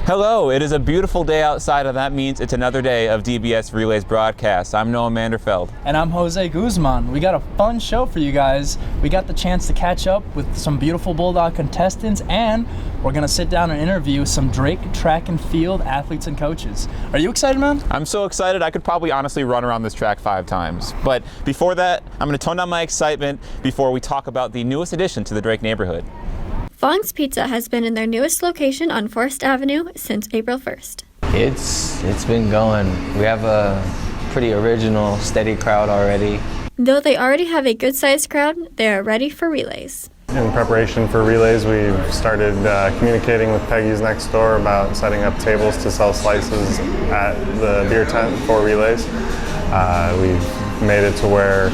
Hello, it is a beautiful day outside, and that means it's another day of DBS Relays broadcast. I'm Noah Manderfeld. And I'm Jose Guzman. We got a fun show for you guys. We got the chance to catch up with some beautiful Bulldog contestants, and we're going to sit down and interview some Drake track and field athletes and coaches. Are you excited, man? I'm so excited I could probably honestly run around this track 5 times. But before that, I'm going to tone down my excitement before we talk about the newest addition to the Drake neighborhood. Fong's Pizza has been in their newest location on Forest Avenue since April 1st. It's been going. We have a pretty original, steady crowd already. Though they already have a good-sized crowd, they are ready for relays. In preparation for relays, we've started communicating with Peggy's next door about setting up tables to sell slices at the beer tent for relays. We've made it to where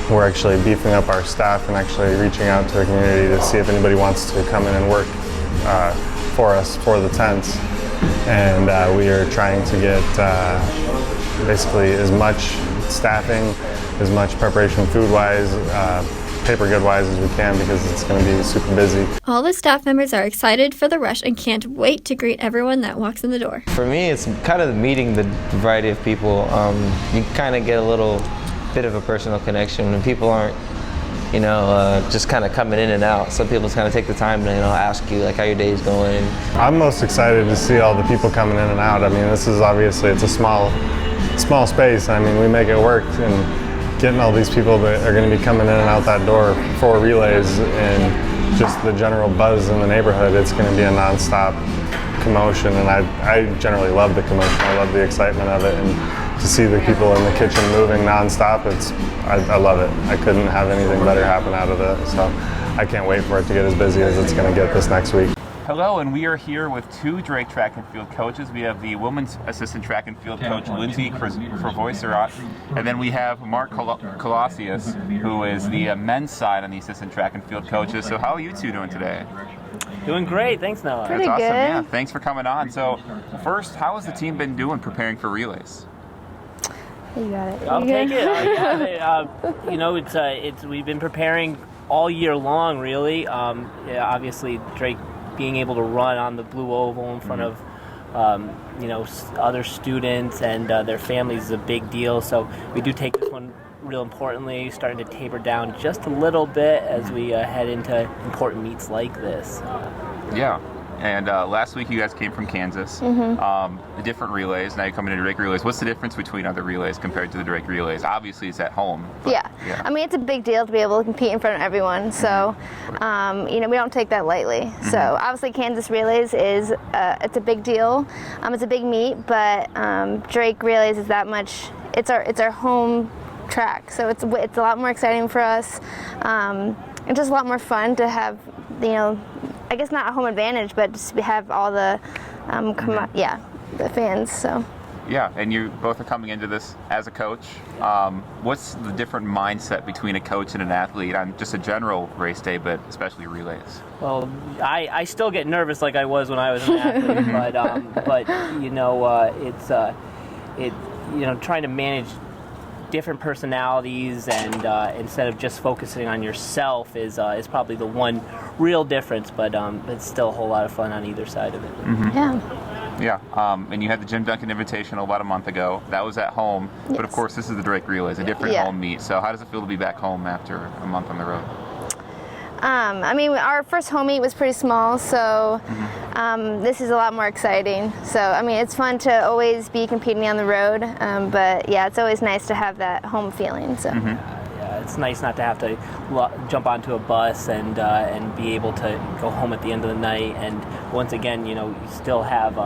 we're actually beefing up our staff and actually reaching out to the community to see if anybody wants to come in and work for us for the tents. And we are trying to get basically as much staffing, as much preparation food-wise, paper good-wise as we can, because it's going to be super busy. All the staff members are excited for the rush and can't wait to greet everyone that walks in the door. For me, it's kind of meeting the variety of people. You kind of get a little bit of a personal connection when people aren't, just kind of coming in and out. Some people just kind of take the time to, ask you like how your day's going. I'm most excited to see all the people coming in and out. I mean, this is obviously, it's a small space. I mean, we make it work, and getting all these people that are going to be coming in and out that door for relays and just the general buzz in the neighborhood, it's going to be a nonstop commotion. And I generally love the commotion. I love the excitement of it. And to see the people in the kitchen moving nonstop, I love it. I couldn't have anything better happen out of it. So I can't wait for it to get as busy as it's going to get this next week. Hello, and we are here with 2 Drake track and field coaches. We have the women's assistant track and field coach, Lindsay Kravoiserat, and then we have Mark Colossius, who is the men's side on the assistant track and field coaches. So how are you 2 doing today? Doing great, thanks Noah. Pretty That's awesome, good. yeah. Thanks for coming on. So first, how has the team been doing preparing for relays? You got it. I'll take it. We've been preparing all year long, really. Obviously, Drake being able to run on the blue oval in front of other students and their families is a big deal. So we do take this one real importantly, starting to taper down just a little bit as we head into important meets like this. Yeah. And last week you guys came from Kansas, the different relays. Now you're coming to Drake Relays. What's the difference between other relays compared to the Drake Relays? Obviously it's at home. Yeah. I mean, it's a big deal to be able to compete in front of everyone. So, we don't take that lightly. So obviously Kansas Relays is, it's a big deal. It's a big meet, but Drake Relays is that much, it's our home track. So it's a lot more exciting for us. And just a lot more fun to have, I guess not a home advantage, but just have all the, the fans. So. Yeah, and you both are coming into this as a coach. What's the different mindset between a coach and an athlete on just a general race day, but especially relays? Well, I still get nervous like I was when I was an athlete, but trying to manage different personalities and instead of just focusing on yourself is probably the one real difference, but it's still a whole lot of fun on either side of it. Yeah, and you had the Jim Duncan Invitational about a month ago. That was at home, but of course this is the Drake Relays, a different home meet. So how does it feel to be back home after a month on the road? Our first home meet was pretty small, so this is a lot more exciting. So, it's fun to always be competing on the road, but yeah, it's always nice to have that home feeling. So. Yeah, it's nice not to have to jump onto a bus and be able to go home at the end of the night. And once again, you still have,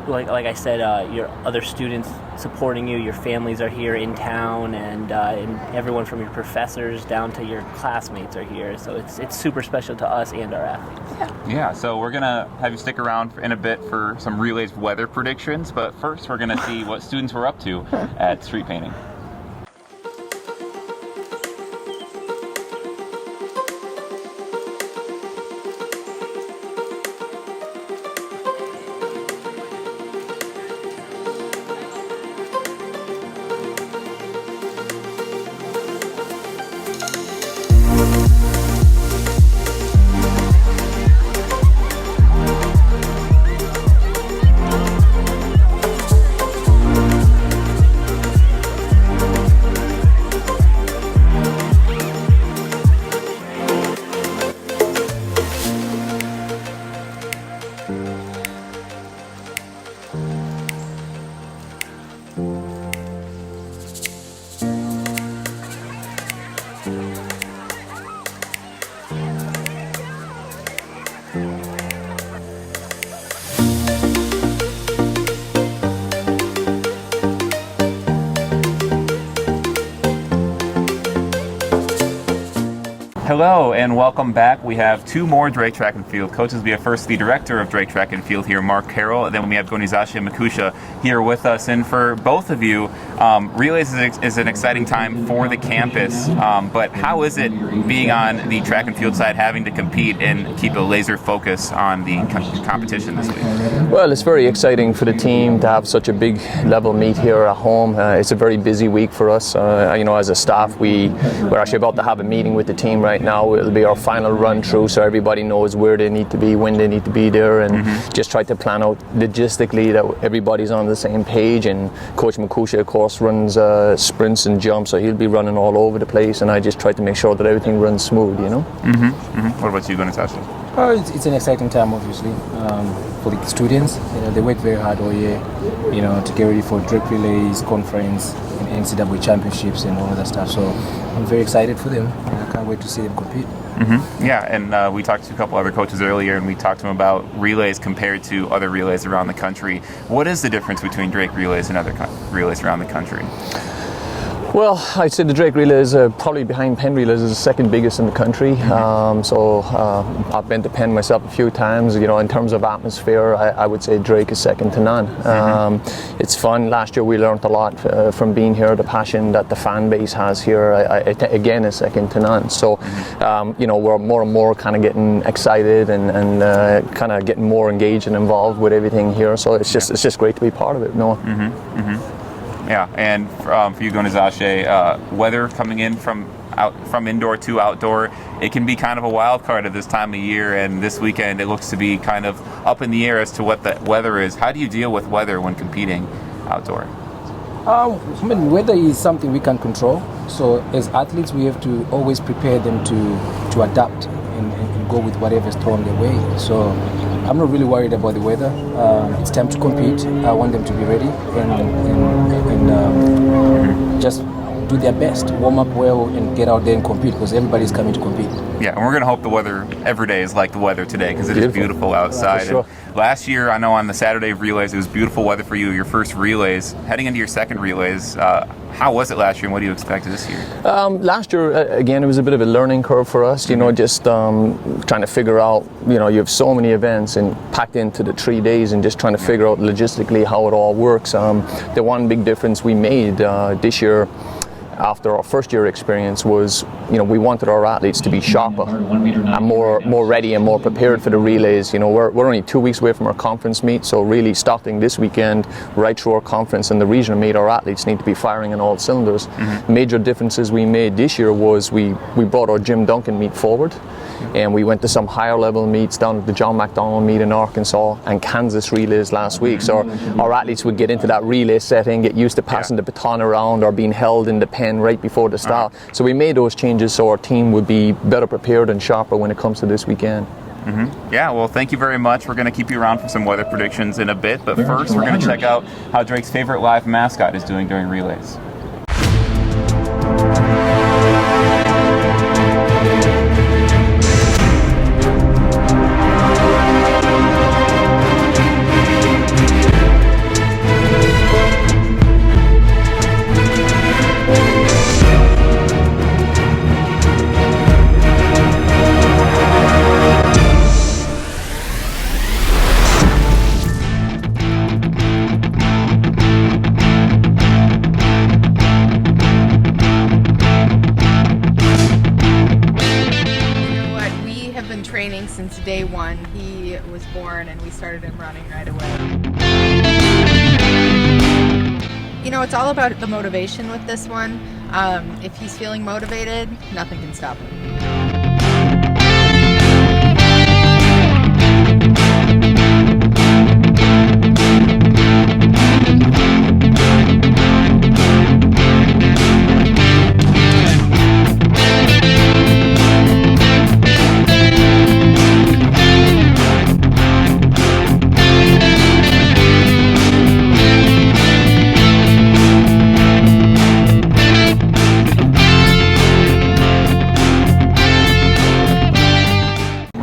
like I said, your other students supporting you, your families are here in town, and everyone from your professors down to your classmates are here. So it's super special to us and our athletes. Yeah, so we're going to have you stick around in a bit for some relays weather predictions, but first we're going to see what students were up to at street painting. Hello and welcome back. We have two more Drake Track and Field coaches. We have first the director of Drake Track and Field here, Mark Carroll, and then we have Gonizashe Makusha here with us. And for both of you, Relays is an exciting time for the campus, but how is it being on the track and field side, having to compete and keep a laser focus on the competition this week? Well, it's very exciting for the team to have such a big level meet here at home. It's a very busy week for us. As a staff, we're actually about to have a meeting with the team right now. It'll be our final run through, so everybody knows where they need to be, when they need to be there, and just try to plan out logistically that everybody's on the same page. And Coach Makusha, of course, runs sprints and jumps, so he'll be running all over the place, and I just try to make sure that everything runs smooth, you know. What about you, Gonizashe? It's an exciting time, obviously, for the students. They work very hard all year, to get ready for Drake Relays, conference, and NCAA championships and all of that stuff. So I'm very excited for them. I can't wait to see them compete. Yeah, and we talked to a couple other coaches earlier, and we talked to them about relays compared to other relays around the country. What is the difference between Drake Relays and other relays around the country? Well, I'd say the Drake Relays, probably behind Penn Relays, is the second biggest in the country. I've been to Penn myself a few times. In terms of atmosphere, I would say Drake is second to none. It's fun. Last year we learned a lot from being here. The passion that the fan base has here, again, is second to none. So, we're more and more kind of getting excited and kind of getting more engaged and involved with everything here. So it's just great to be part of it. Yeah, and for you, Gonizashe, weather coming in from indoor to outdoor, it can be kind of a wild card at this time of year, and this weekend it looks to be kind of up in the air as to what the weather is. How do you deal with weather when competing outdoor? Weather is something we can control. So as athletes, we have to always prepare them to adapt and go with whatever's thrown their way. So I'm not really worried about the weather. It's time to compete. I want them to be ready and just do their best, warm up well, and get out there and compete, because everybody's coming to compete. Yeah, and we're going to hope the weather every day is like the weather today, because it is beautiful outside. Sure. And last year, I know on the Saturday of Relays, it was beautiful weather for you, your first Relays. Heading into your second Relays, how was it last year, and what do you expect this year? Last year, again, it was a bit of a learning curve for us, just trying to figure out, you have so many events and packed into the 3 days, and just trying to figure out logistically how it all works. The one big difference we made this year, after our first year experience, was we wanted our athletes to be sharper and more ready and more prepared for the relays. We're only 2 weeks away from our conference meet, so really starting this weekend right through our conference and the regional meet, our athletes need to be firing on all cylinders. Major differences we made this year was we brought our Jim Duncan meet forward, and we went to some higher level meets down at the John McDonald meet in Arkansas and Kansas relays last week. So our athletes would get into that relay setting, get used to passing the baton around or being held in the pen right before the start. So we made those changes so our team would be better prepared and sharper when it comes to this weekend. Yeah, well, thank you very much. We're going to keep you around for some weather predictions in a bit, but first we're going to check out how Drake's favorite live mascot is doing during relays. Since day one. He was born and we started him running right away. It's all about the motivation with this one. If he's feeling motivated, nothing can stop him.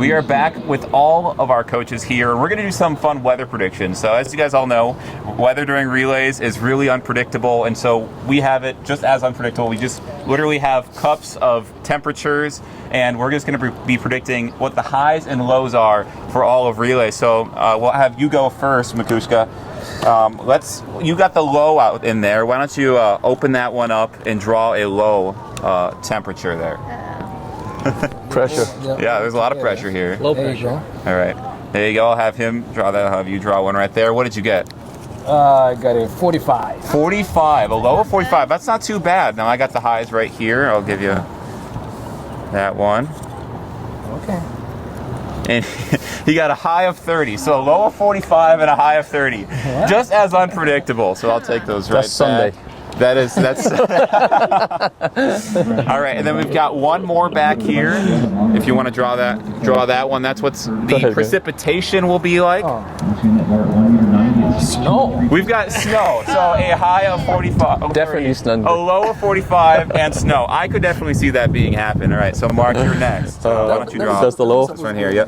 We are back with all of our coaches here, and we're going to do some fun weather predictions. So as you guys all know, weather during relays is really unpredictable, and so we have it just as unpredictable. We just literally have cups of temperatures, and we're just going to be predicting what the highs and lows are for all of relays. So we'll have you go first, Makushka. You got the low out in there. Why don't you open that one up and draw a low temperature there? Pressure. Yeah, there's a lot of pressure here. Low pressure. All right. There you go. I'll have him draw that. I'll have you draw one right there. What did you get? I got a 45. 45. A low of 45. That's not too bad. Now I got the highs right here. I'll give you that one. Okay. And he got a high of 30. So a low of 45 and a high of 30. What? Just as unpredictable. So I'll take those right That's Sunday. back. That's all right, and then we've got one more back here. If you want to draw that one. That's what's the precipitation will be like. Snow. We've got snow, so a high of 45. Definitely snow. A low of 45 and snow. I could definitely see that being happen. All right, so Mark, you're next. Why don't you draw? That's the low. This one here. Yep.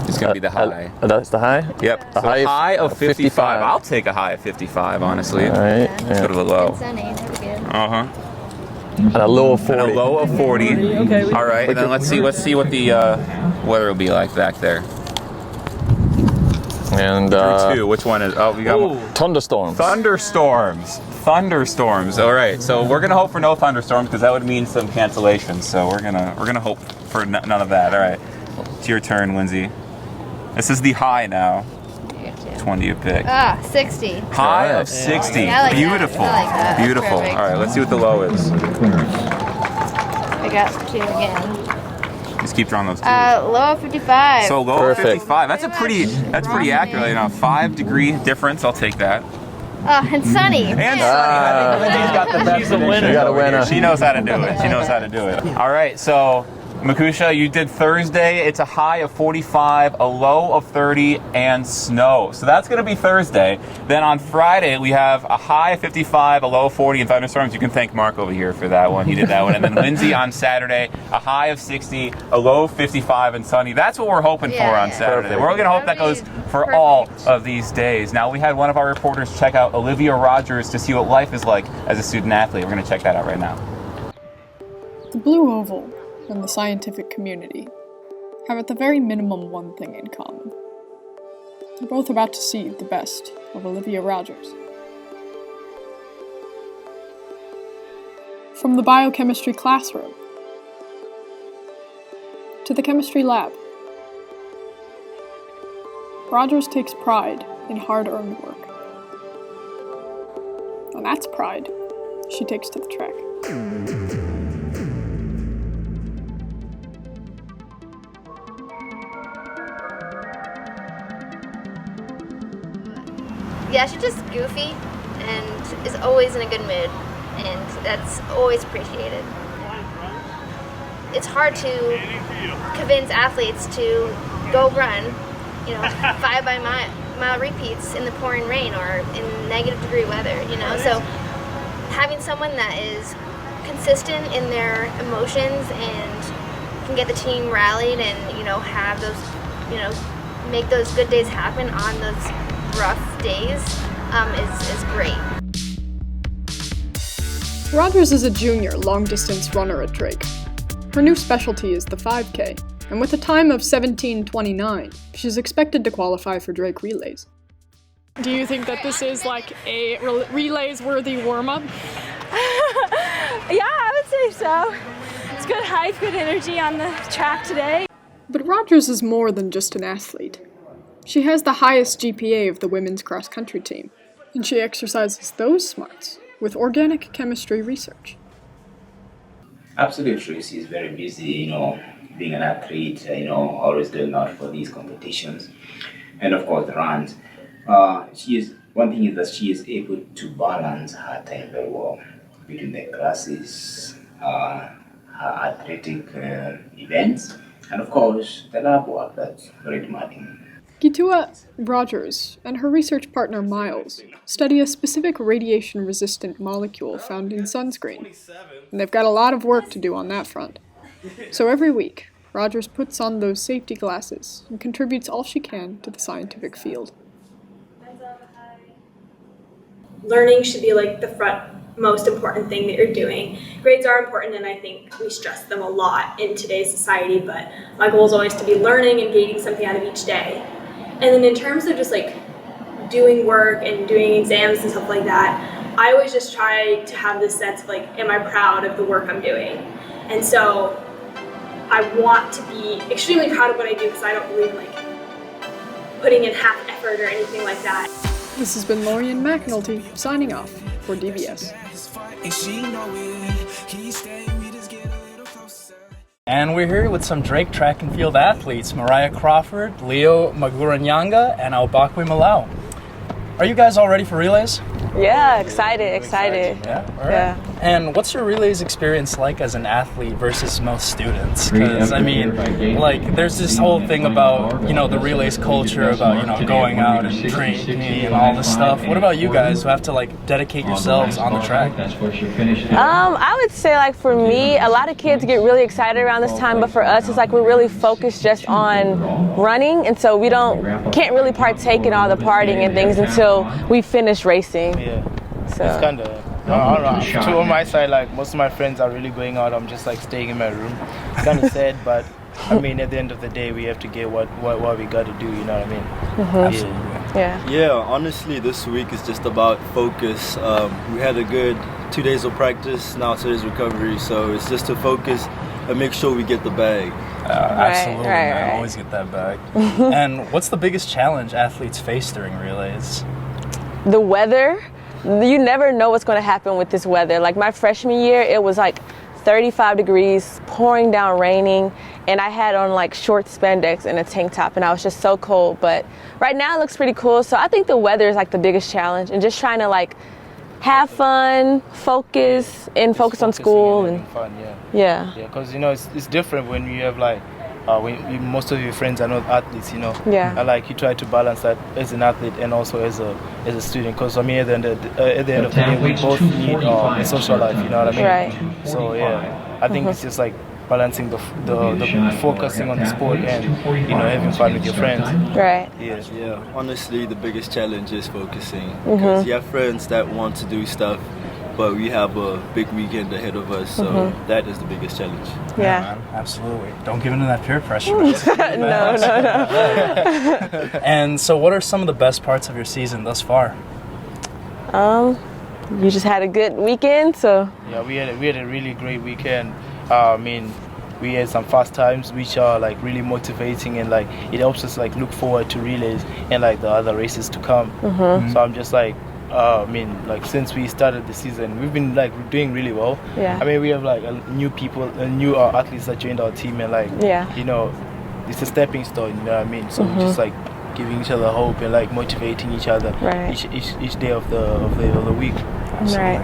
It's gonna be the high. That's the high? Yep. The So high of 55. I'll take a high of 55, honestly. All right. Let's go to the low. Sunny, never good. And a low of 40. And a low of 40. Okay. All right, and then let's see what the weather will be like back there. And Two. Which one is? Oh, we got thunderstorms. Thunderstorms. All right. So we're gonna hope for no thunderstorms because that would mean some cancellations. So we're gonna hope for none of that. All right. It's your turn, Lindsay. This is the high now. Which one do you pick? 60. High of 60. I like that. Beautiful. I like that. Beautiful. Perfect. All right. Let's see what the low is. I got 2 again. Just keep drawing those two. Low of 55. So low of Perfect. 55. That's pretty accurate. 5-degree difference. I'll take that. And sunny. And sunny. Lindsay's got the best. She's a winner. You got a winner. She knows how to do it. All right, so Makusha, you did Thursday. It's a high of 45, a low of 30, and snow. So that's going to be Thursday. Then on Friday, we have a high of 55, a low of 40, and thunderstorms. You can thank Mark over here for that one. He did that one. And then Lindsay on Saturday, a high of 60, a low of 55, and sunny. That's what we're hoping for on Saturday. Perfect. We're going to hope that goes for all of these days. Now, we had one of our reporters check out Olivia Rogers to see what life is like as a student athlete. We're going to check that out right now. The Blue Oval and the scientific community have at the very minimum one thing in common. They're both about to see the best of Olivia Rogers. From the biochemistry classroom to the chemistry lab, Rogers takes pride in hard-earned work. And that's pride she takes to the track. Yeah, she's just goofy and is always in a good mood, and that's always appreciated. It's hard to convince athletes to go run, 5 by mile repeats in the pouring rain or in negative-degree weather, So having someone that is consistent in their emotions and can get the team rallied and, have those, make those good days happen on those rough days is great. Rogers is a junior long-distance runner at Drake. Her new specialty is the 5K, and with a time of 17:29, she's expected to qualify for Drake Relays. Do you think that this is like a Relays-worthy warm-up? Yeah, I would say so. It's good hype, good energy on the track today. But Rogers is more than just an athlete. She has the highest GPA of the women's cross-country team, and she exercises those smarts with organic chemistry research. Absolutely, she's very busy, being an athlete, always doing out for these competitions, and of course the runs. One thing is that she is able to balance her time very well between the classes, her athletic events, and of course the lab work that's very demanding. Gitua Rogers and her research partner Miles study a specific radiation-resistant molecule found in sunscreen, and they've got a lot of work to do on that front. So every week, Rogers puts on those safety glasses and contributes all she can to the scientific field. Learning should be like the most important thing that you're doing. Grades are important, and I think we stress them a lot in today's society, but my goal is always to be learning and gaining something out of each day. And then in terms of just like doing work and doing exams and stuff like that, I always just try to have this sense of like, am I proud of the work I'm doing? And so I want to be extremely proud of what I do, because I don't believe in like putting in half effort or anything like that. This has been Lorian McAnulty signing off for DBS. And we're here with some Drake track and field athletes, Mariah Crawford, Leo Maguranyanga, and Albakwe Malau. Are you guys all ready for relays? Yeah, excited. Yeah, all right. Yeah. And what's your relays experience like as an athlete versus most students? Because I mean, like, there's this whole thing about, you know, the relays culture, about, you know, going out and training and all this stuff. What about you guys who have to like dedicate yourselves on the track? I would say, like, for me, a lot of kids get really excited around this time, but for us, it's like we're really focused just on running, and so we can't really partake in all the partying and things until we finish racing. Yeah, so it's kind of, I don't know. To on my side, like, most of my friends are really going out. I'm just like staying in my room. It's kind of sad, but I mean, at the end of the day, we have to get what we got to do. You know what I mean? Mm-hmm. Yeah. Honestly, this week is just about focus. We had a good 2 days of practice. Now today's recovery, so it's just to focus and make sure we get the bag. Absolutely, man. Always get that bag. And what's the biggest challenge athletes face during relays? The weather. You never know what's going to happen with this weather. Like my freshman year, it was like 35 degrees, pouring down, raining, and I had on like short spandex and a tank top, and I was just so cold. But right now it looks pretty cool. So I think the weather is like the biggest challenge, and just trying to like have fun, focus on school and fun. Yeah. Because you know it's different when you have like most of your friends are not athletes, you know. Yeah. And like you try to balance that as an athlete and also as a student. Because I mean, at the end of the day, we both need a social life. You know what I mean? Right. So yeah, I think it's just like balancing the focusing on the sport and, you know, having fun with your friends. Right. Yeah. Honestly, the biggest challenge is focusing, because you have friends that want to do stuff, but we have a big weekend ahead of us, so that is the biggest challenge. Yeah, man, absolutely. Don't give in to that peer pressure. No. And so what are some of the best parts of your season thus far? You just had a good weekend, so. Yeah, we had a really great weekend. I mean, we had some fast times, which are like really motivating, and like it helps us like look forward to relays and like the other races to come. So I'm just like, I mean, like since we started the season, we've been like doing really well. Yeah. I mean, we have like new athletes that joined our team, and like, you know, it's a stepping stone. You know what I mean? So we're just like giving each other hope and like motivating each other each day of the week. Right.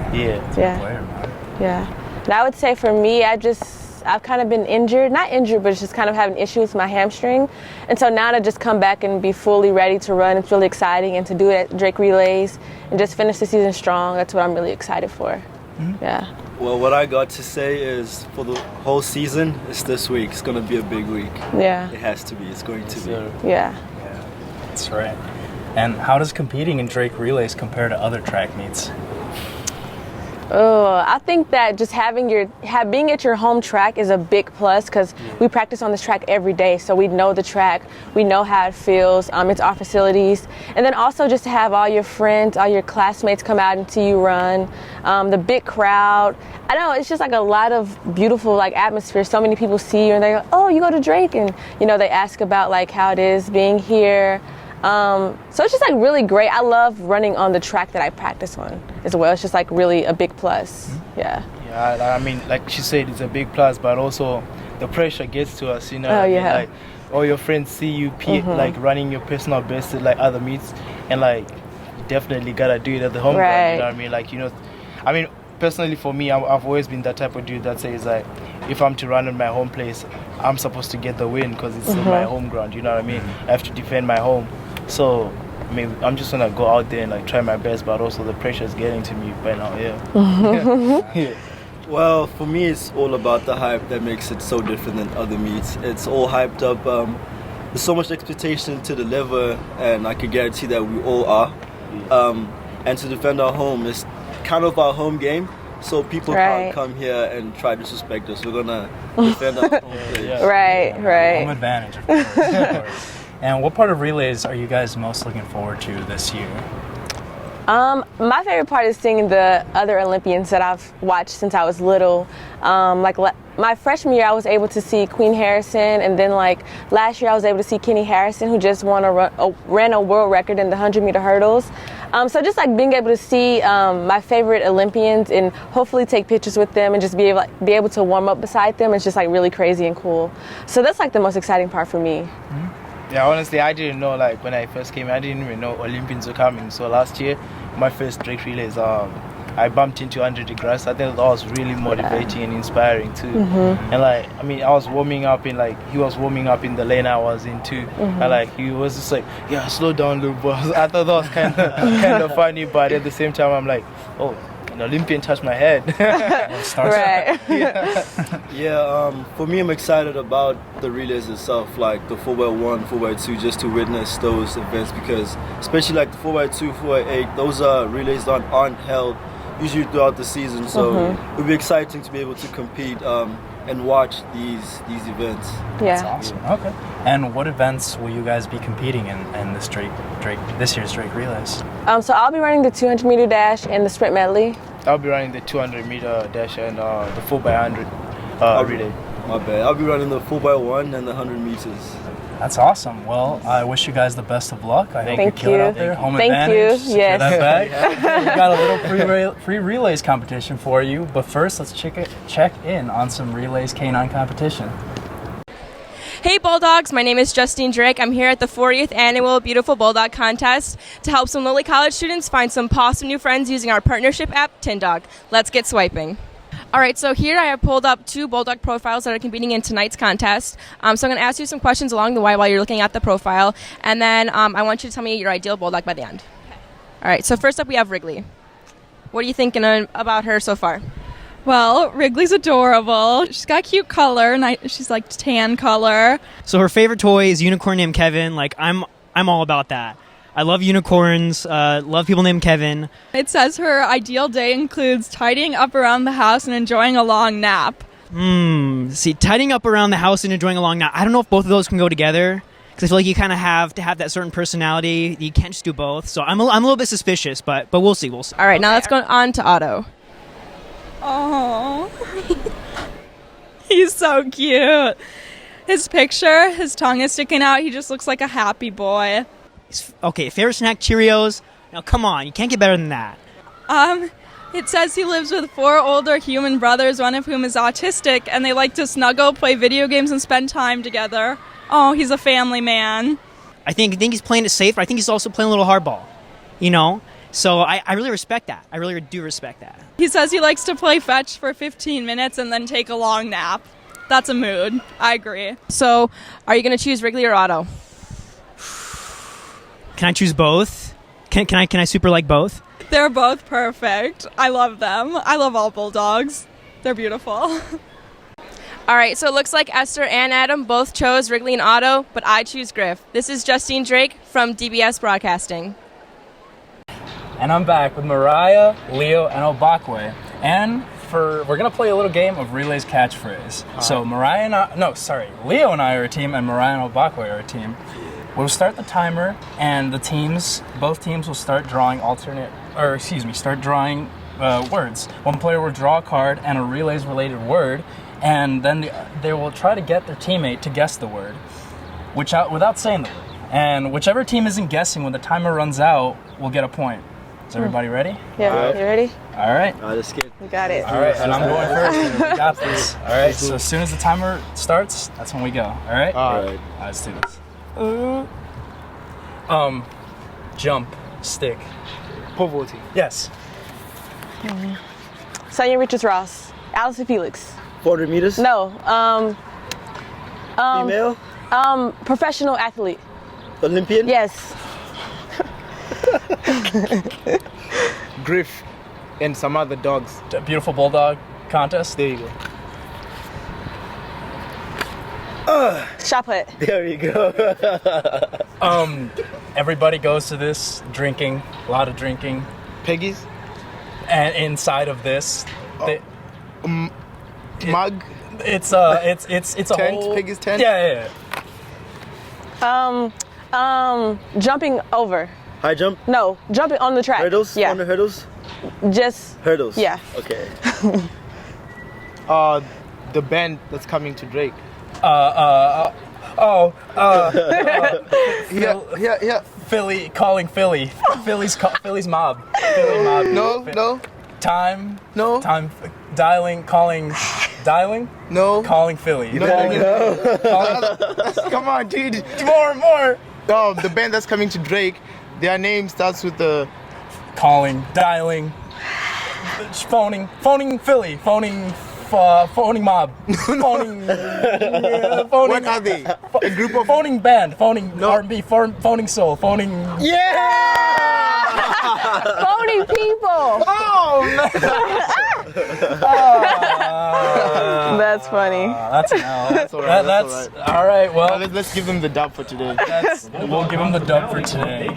Yeah. And I would say for me, I've kind of been injured, not injured, but just kind of having issues with my hamstring. And so now to just come back and be fully ready to run, it's really exciting. And to do it at Drake Relays and just finish the season strong, that's what I'm really excited for. Yeah. Well, what I got to say is for the whole season, it's this week. It's going to be a big week. Yeah. It has to be. It's going to be. Yeah. That's right. And how does competing in Drake Relays compare to other track meets? Oh, I think that just being at your home track is a big plus, because we practice on this track every day, so we know the track, we know how it feels. It's our facilities, and then also just to have all your friends, all your classmates come out and see you run, the big crowd. I know it's just like a lot of beautiful like atmosphere. So many people see you and they go, "Oh, you go to Drake," and you know they ask about like how it is being here. So it's just like really great. I love running on the track that I practice on as well. It's just like really a big plus. Yeah, I mean, like she said, it's a big plus, but also the pressure gets to us, you know. Oh, yeah. Like all your friends see you like running your personal best at like other meets, and like you definitely gotta do it at the home ground. You know what I mean? Like, you know, I mean, personally for me, I've always been that type of dude that says like, if I'm to run in my home place, I'm supposed to get the win because it's my home ground. You know what I mean? I have to defend my home. So, I mean, I'm just gonna go out there and like try my best, but also the pressure is getting to me by now. Yeah. Well, for me, it's all about the hype that makes it so different than other meets. It's all hyped up. There's so much expectation to deliver, and I can guarantee that we all are. And to defend our home is kind of our home game, so people can't come here and try to disrespect us. We're gonna defend our home place. Right. Home advantage, of course. And what part of relays are you guys most looking forward to this year? My favorite part is seeing the other Olympians that I've watched since I was little. My freshman year, I was able to see Queen Harrison, and then last year, I was able to see Kenny Harrison, who just ran a world record in the 100-meter hurdles. So just being able to see my favorite Olympians and hopefully take pictures with them and just be able to warm up beside them, it's just really crazy and cool. So that's the most exciting part for me. Yeah, honestly, I didn't know, when I first came, I didn't even know Olympians were coming. So last year, my first Drake Relays, I bumped into Andre DeGrasse. I think that was really motivating and inspiring too. And I was warming up in he was warming up in the lane I was in too. And he was just yeah, slow down, little boy. I thought that was kind of funny, but at the same time, I'm like, oh, an Olympian touched my head. Right. For me, I'm excited about the relays itself, the 4x1, 4x2, just to witness those events, because especially the 4x2, 4x8, those relays that aren't held usually throughout the season. So it would be exciting to be able to compete and watch these events. Yeah. That's awesome. Okay. And what events will you guys be competing in this this year's Drake Relays? So I'll be running the 200-meter dash and the sprint medley. I'll be running the 200-meter dash and the 4x100 relay. My bad. I'll be running the 4x1 and the 100 meters. That's awesome. Well, I wish you guys the best of luck. I hope you Thank kill it out there. Home Thank advantage. you. Yes. That bag. We've got a little free relays competition for you. But first, let's check in on some relays canine competition. Hey Bulldogs, my name is Justine Drake. I'm here at the 40th Annual Beautiful Bulldog Contest to help some Lilly College students find some awesome new friends using our partnership app, TinDog. Let's get swiping. All right, so here I have pulled up 2 Bulldog profiles that are competing in tonight's contest. So I'm going to ask you some questions along the way while you're looking at the profile, and then I want you to tell me your ideal Bulldog by the end. Okay. All right, so first up we have Wrigley. What are you thinking about her so far? Well, Wrigley's adorable. She's got cute color. She's tan color. So her favorite toy is a unicorn named Kevin. I'm all about that. I love unicorns. Love people named Kevin. It says her ideal day includes tidying up around the house and enjoying a long nap. See, tidying up around the house and enjoying a long nap. I don't know if both of those can go together, because I feel like you kind of have to have that certain personality. You can't just do both. So I'm a little bit suspicious, but we'll see. We'll see. All right, now let's go on to Otto. Oh, he's so cute. His picture, his tongue is sticking out. He just looks like a happy boy. Okay, favorite snack, Cheerios. Now, come on, you can't get better than that. It says he lives with 4 older human brothers, one of whom is autistic, and they like to snuggle, play video games, and spend time together. Oh, he's a family man. I think he's playing it safe, but I think he's also playing a little hardball, So I really respect that. I really do respect that. He says he likes to play fetch for 15 minutes and then take a long nap. That's a mood. I agree. So, are you going to choose Wrigley or Otto? Can I choose both? Can I super like both? They're both perfect. I love them. I love all Bulldogs. They're beautiful. All right, so it looks like Esther and Adam both chose Wrigley and Otto, but I choose Griff. This is Justine Drake from DBS Broadcasting. And I'm back with Mariah, Leo, and Obakwe. And we're going to play a little game of Relay's catchphrase. So Leo and I are a team, and Mariah and Obakwe are a team. We'll start the timer, and both teams will start drawing words. One player will draw a card and a Relays related word, and then they will try to get their teammate to guess the word, without saying the word. And whichever team isn't guessing when the timer runs out will get a point. Is everybody ready? Yeah, you ready? All right. Let's get. You got it. All right, and I'm going first. We got this. All right, so as soon as the timer starts, that's when we go. All right? All right. Let's do this. Jump, stick. Pole vaulting. Yes. Sonia Richards-Ross. Allison Felix. 400 meters? No. Female? Professional athlete. Olympian? Yes. Griff and some other dogs. Beautiful Bulldog contest. There you go. Shot put. There you go. Everybody goes to this drinking, a lot of drinking. Peggy's? And inside of this, mug? It's a tent, whole Peggy's tent? Yeah. Jumping over. High jump? No, jumping on the track. Hurdles? Yeah. On the hurdles? Just Hurdles? Yeah. Okay. The band that's coming to Drake. Yeah. Philly calling Philly. Philly's mob. Philly mob. No. Time. No. Time. Dialing. No. Calling Philly. Come on, dude. More. No, the band that's coming to Drake, their name starts with the calling, dialing, phoning Philly, phoning mob, phoning. What are they? A group of phoning band, phoning R&B, phoning soul, phoning. Yeah. Phoning people. Oh man. That's funny. That's an L. That's all right. That's all right. Well, let's give them the dub for today. We'll give them the dub for today.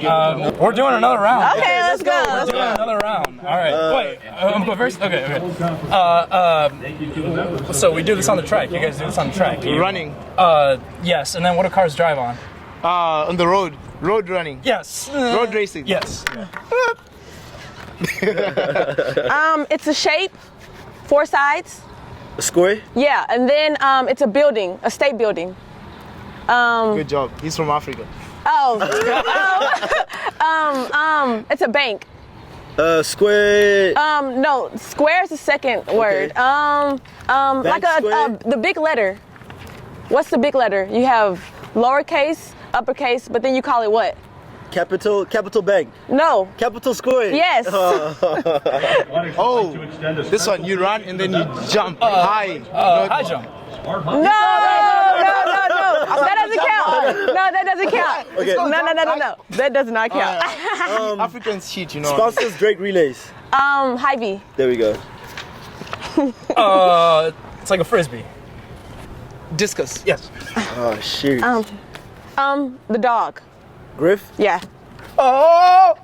We're doing another round. Okay, let's go. We're doing another round. All right. Wait. I'm going first. Okay. So we do this on the track. You guys do this on the track. Running. Yes. And then what do cars drive on? On the road. Road running. Yes. Road racing. Yes. It's a shape, 4 sides. A square? Yeah, and then it's a building, a state building. Good job. He's from Africa. It's a bank. Square. No, square is the second word. Like the big letter. What's the big letter? You have lowercase, uppercase, but then you call it what? Capital Bank. No. Capital Square. Yes. Oh, this one, you run and then you jump high. High jump. No. That doesn't count. No, that doesn't count. Okay. No. That does not count. Africans cheat, you know. Sponsors Drake Relays. Hy-Vee. There we go. It's like a frisbee. Discus. Yes. Oh shoot. The dog. Griff. Yeah. Oh.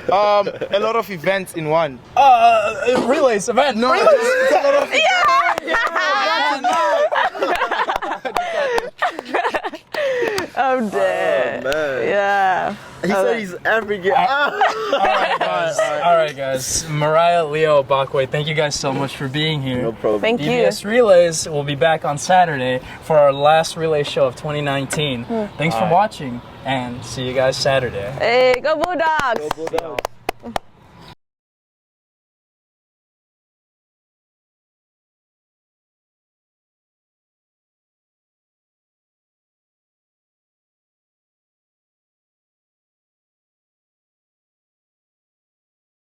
A lot of events in one. Relays event. No. Relays. It's a lot of I'm dead. Oh, man. Yeah. He said he's African. All right, guys. Mariah, Leo, Bakwe, thank you guys so much for being here. No problem. Thank you. DBS Relays will be back on Saturday for our last relay show of 2019. Thanks for watching, and see you guys Saturday. Hey, go Bulldogs! Go Bulldogs.